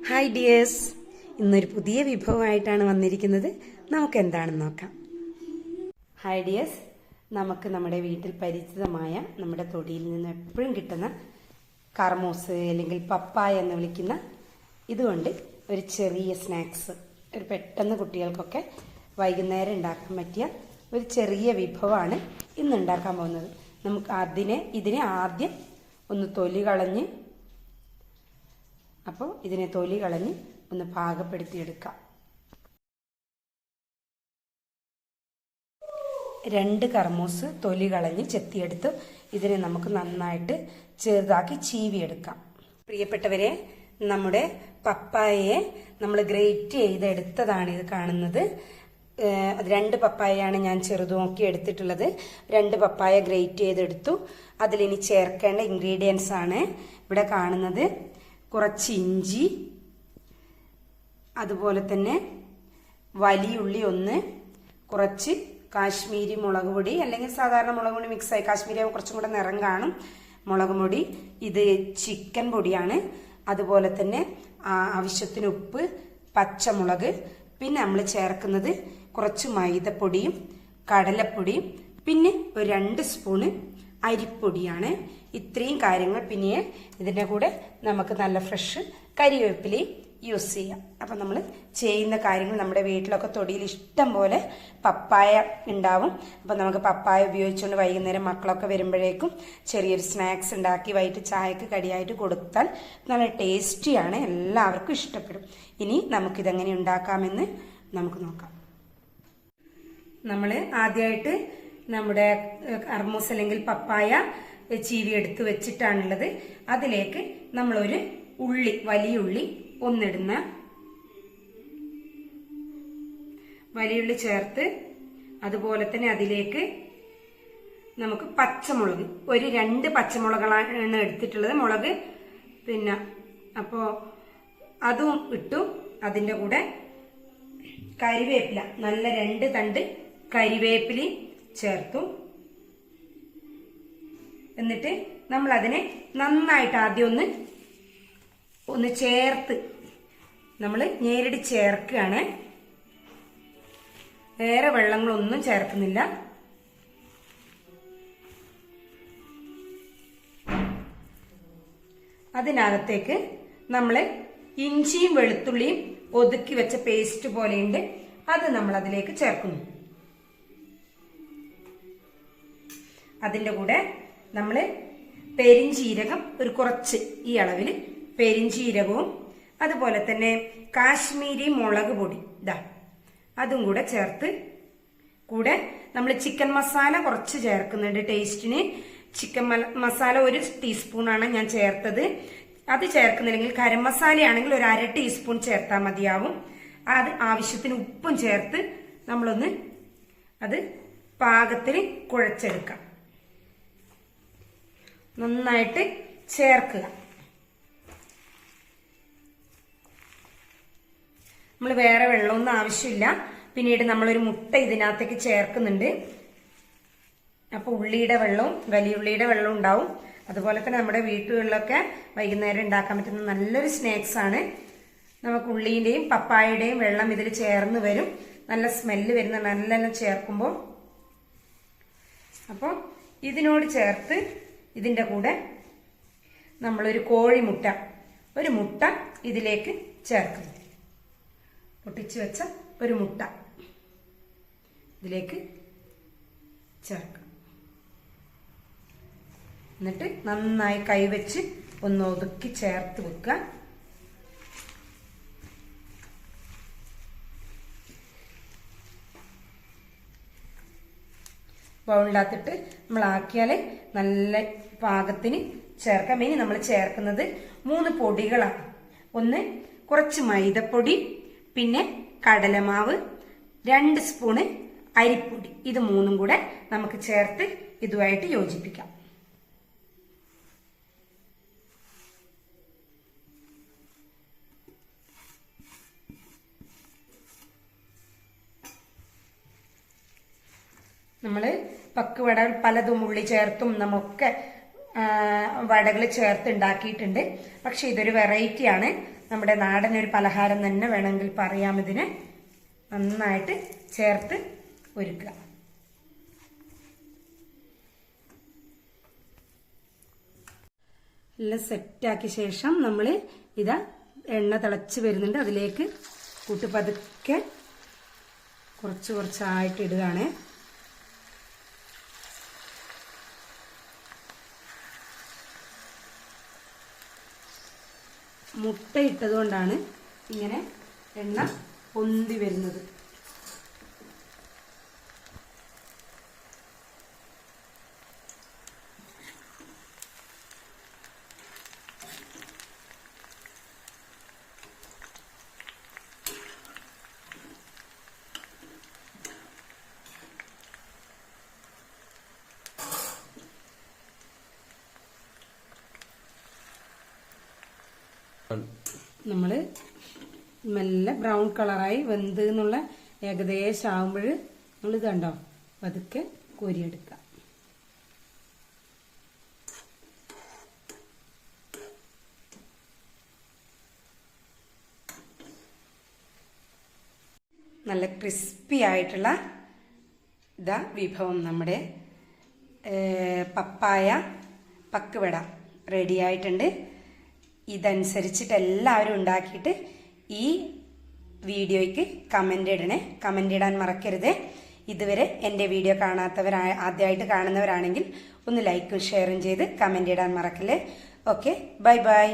Hi dears, ഇന്നൊരു പുതിയ വിഭവമായിട്ടാണ് വന്നിരിക്കുന്നത്. നമുക്ക് എന്താണെന്ന് നോക്കാം. ഹായ് ഡിയേഴ്സ്, നമുക്ക് നമ്മുടെ വീട്ടിൽ പരിചിതമായ നമ്മുടെ തൊടിയിൽ നിന്ന് എപ്പോഴും കിട്ടുന്ന കർമൂസ് അല്ലെങ്കിൽ പപ്പായ എന്ന് വിളിക്കുന്ന ഇതുകൊണ്ട് ഒരു ചെറിയ സ്നാക്സ്, ഒരു പെട്ടെന്ന് കുട്ടികൾക്കൊക്കെ വൈകുന്നേരം ഉണ്ടാക്കാൻ പറ്റിയ ഒരു ചെറിയ വിഭവമാണ് ഇന്ന് ഉണ്ടാക്കാൻ പോകുന്നത്. നമുക്ക് ഇതിനെ ആദ്യം ഒന്ന് തൊലി കളഞ്ഞ് ഒന്ന് പാകപ്പെടുത്തിയെടുക്കാം. 2 കർമൂസ് തൊലി കളഞ്ഞ് ചെത്തിയെടുത്ത് ഇതിനെ നമുക്ക് നന്നായിട്ട് ചെറുതാക്കി ചീവിയെടുക്കാം. പ്രിയപ്പെട്ടവരെ, നമ്മുടെ പപ്പായയെ നമ്മൾ ഗ്രേറ്റ് ചെയ്തെടുത്തതാണ് ഇത് കാണുന്നത്. 2 പപ്പായയാണ് ഞാൻ ചെറുത് നോക്കി എടുത്തിട്ടുള്ളത്. 2 പപ്പായ ഗ്രേറ്റ് ചെയ്തെടുത്തു. അതിലിനി ചേർക്കേണ്ട ഇൻഗ്രീഡിയൻസ് ആണ് ഇവിടെ കാണുന്നത്. കുറച്ച് ഇഞ്ചി, അതുപോലെ തന്നെ വലിയുള്ളി 1, കുറച്ച് കാശ്മീരി മുളക് പൊടി അല്ലെങ്കിൽ സാധാരണ മുളക് പൊടി മിക്സായി, കാശ്മീരി കുറച്ചും കൂടെ നിറം കാണും മുളക് പൊടി. ഇത് ചിക്കൻ പൊടിയാണ്. അതുപോലെ തന്നെ ആവശ്യത്തിന് ഉപ്പ്, പച്ചമുളക്, പിന്നെ നമ്മൾ ചേർക്കുന്നത് കുറച്ച് മൈദപ്പൊടിയും കടലപ്പൊടിയും പിന്നെ ഒരു 2 സ്പൂണ് അരിപ്പൊടിയാണ്. ഇത്രയും കാര്യങ്ങൾ. പിന്നെ ഇതിൻ്റെ കൂടെ നമുക്ക് നല്ല ഫ്രഷ് കരിവേപ്പിലയും യൂസ് ചെയ്യാം. അപ്പം നമ്മൾ ചെയ്യുന്ന കാര്യങ്ങൾ, നമ്മുടെ വീട്ടിലൊക്കെ തൊടിയിൽ ഇഷ്ടം പോലെ പപ്പായ ഉണ്ടാവും. അപ്പം നമുക്ക് പപ്പായ ഉപയോഗിച്ചുകൊണ്ട് വൈകുന്നേരം മക്കളൊക്കെ വരുമ്പോഴേക്കും ചെറിയൊരു സ്നാക്സ് ഉണ്ടാക്കി വൈകിട്ട് ചായക്ക് കടിയായിട്ട് കൊടുത്താൽ നല്ല ടേസ്റ്റിയാണ്, എല്ലാവർക്കും ഇഷ്ടപ്പെടും. ഇനി നമുക്കിതെങ്ങനെ ഉണ്ടാക്കാമെന്ന് നമുക്ക് നോക്കാം. നമ്മൾ ആദ്യമായിട്ട് നമ്മുടെ കർമൂസ് അല്ലെങ്കിൽ പപ്പായ ചീവി എടുത്ത് വെച്ചിട്ടാണുള്ളത്. അതിലേക്ക് നമ്മളൊരു വലിയുള്ളി ഒന്നിടുന്ന വലിയുള്ളി ചേർത്ത്, അതുപോലെ തന്നെ അതിലേക്ക് നമുക്ക് പച്ചമുളക്, ഒരു 2 പച്ചമുളകാണ് എടുത്തിട്ടുള്ളത്. മുളക് പിന്നെ അപ്പോൾ അതും ഇട്ടു. അതിൻ്റെ കൂടെ കരിവേപ്പില, നല്ല 2 തണ്ട് കരിവേപ്പിലയും ചേർത്തു. എന്നിട്ട് നമ്മൾ അതിനെ നന്നായിട്ട് ആദ്യം ഒന്ന് ചേർത്ത് നമ്മൾ നേരിട്ട് ചേർക്കുകയാണ്. വേറെ വെള്ളങ്ങളൊന്നും ചേർക്കുന്നില്ല. അതിനകത്തേക്ക് നമ്മൾ ഇഞ്ചിയും വെളുത്തുള്ളിയും ഒതുക്കി വെച്ച പേസ്റ്റ് പോലെയുണ്ട്, അത് നമ്മൾ അതിലേക്ക് ചേർക്കുന്നു. അതിൻ്റെ കൂടെ നമ്മൾ പെരിഞ്ജീരകം ഒരു കുറച്ച്, ഈ അളവിൽ പെരിഞ്ജീരകവും, അതുപോലെ തന്നെ കാശ്മീരി മുളക് പൊടി അതും കൂടെ ചേർത്ത്, കൂടെ നമ്മൾ ചിക്കൻ മസാല കുറച്ച് ചേർക്കുന്നുണ്ട് ടേസ്റ്റിന്. ചിക്കൻ മസാല 1 ടീസ്പൂണാണ് ഞാൻ ചേർത്തത്. അത് ചേർക്കുന്നില്ലെങ്കിൽ ഗരം മസാലയാണെങ്കിൽ ഒരു 1/2 ടീസ്പൂൺ ചേർത്താൽ മതിയാവും. അത് ആവശ്യത്തിന് ഉപ്പും ചേർത്ത് നമ്മളൊന്ന് അത് പാകത്തിന് കുഴച്ചെടുക്കാം. നന്നായിട്ട് ചേർക്കുക. നമ്മൾ വേറെ വെള്ളമൊന്നും ആവശ്യമില്ല. പിന്നീട് നമ്മളൊരു മുട്ട ഇതിനകത്തേക്ക് ചേർക്കുന്നുണ്ട്. അപ്പോൾ ഉള്ളിയുടെ വെള്ളവും വലിയുള്ളിയുടെ വെള്ളവും ഉണ്ടാവും. അതുപോലെ തന്നെ നമ്മുടെ വീട്ടുകളിലൊക്കെ വൈകുന്നേരം ഉണ്ടാക്കാൻ പറ്റുന്ന നല്ലൊരു സ്നാക്സ് ആണ്. നമുക്ക് ഉള്ളിയുടെയും പപ്പായയുടെയും വെള്ളം ഇതിൽ ചേർന്ന് വരും. നല്ല സ്മെല്ല് വരുന്ന നല്ലെണ്ണം ചേർക്കുമ്പോൾ. അപ്പോൾ ഇതിനോട് ചേർത്ത് ഇതിൻ്റെ കൂടെ നമ്മളൊരു കോഴിമുട്ട, ഒരു മുട്ട ഇതിലേക്ക് ചേർക്കുന്നു. പൊട്ടിച്ച് വെച്ച ഒരു മുട്ട ഇതിലേക്ക് ചേർക്കാം. എന്നിട്ട് നന്നായി കൈവച്ച് ഒന്ന് ഒതുക്കി ചേർത്ത് വെക്കുക. ബൗളിനകത്തിട്ട് നമ്മൾ ആക്കിയാൽ നല്ല പാകത്തിന് ചേർക്കാം. ഇനി നമ്മൾ ചേർക്കുന്നത് 3 പൊടികളാണ്. ഒന്ന് കുറച്ച് മൈദപ്പൊടി, പിന്നെ കടലമാവ്, 2 സ്പൂണ് അരിപ്പൊടി. ഇത് 3ഉം കൂടെ നമുക്ക് ചേർത്ത് ഇതുമായിട്ട് യോജിപ്പിക്കാം. നമ്മൾ പക്കുവട പലതും ഉള്ളി ചേർത്തും നമുക്ക് വടകൾ ചേർത്ത് ഉണ്ടാക്കിയിട്ടുണ്ട്. പക്ഷെ ഇതൊരു വെറൈറ്റിയാണ്. നമ്മുടെ നാടൻ ഒരു പലഹാരം തന്നെ വേണമെങ്കിൽ പറയാം. ഇതിന് നന്നായിട്ട് ചേർത്ത് ഒരുക്കുക. എല്ലാം സെറ്റാക്കിയ ശേഷം നമ്മൾ ഇതാ എണ്ണ തിളച്ച് വരുന്നുണ്ട്. അതിലേക്ക് കൂട്ട് പതുക്കെ കുറച്ച് കുറച്ചായിട്ട് ഇടുകയാണ്. മുട്ട ഇട്ടതുകൊണ്ടാണ് ഇങ്ങനെ എണ്ണ പൊന്തി വരുന്നത്. നമ്മൾ മെല്ലെ ബ്രൗൺ കളറായി വെന്ത് എന്നുള്ള ഏകദേശം ആകുമ്പോൾ നമ്മൾ ഇത് കണ്ടോ പതുക്കെ കോരിയെടുക്കാം. നല്ല ക്രിസ്പി ആയിട്ടുള്ള ഇതാ വിഭവം നമ്മുടെ പപ്പായ പക്കുവട റെഡി ആയിട്ടുണ്ട്. ഇതനുസരിച്ചിട്ട് എല്ലാവരും ഉണ്ടാക്കിയിട്ട് ഈ വീഡിയോയ്ക്ക് കമൻ്റ് ഇടണേ. കമൻ്റ് ഇടാൻ മറക്കരുത്. ഇതുവരെ എൻ്റെ വീഡിയോ ആദ്യമായിട്ട് കാണുന്നവരാണെങ്കിൽ ഒന്ന് ലൈക്കും ഷെയറും ചെയ്ത് കമൻ്റ് ഇടാൻ മറക്കല്ലേ. Okay, bye bye.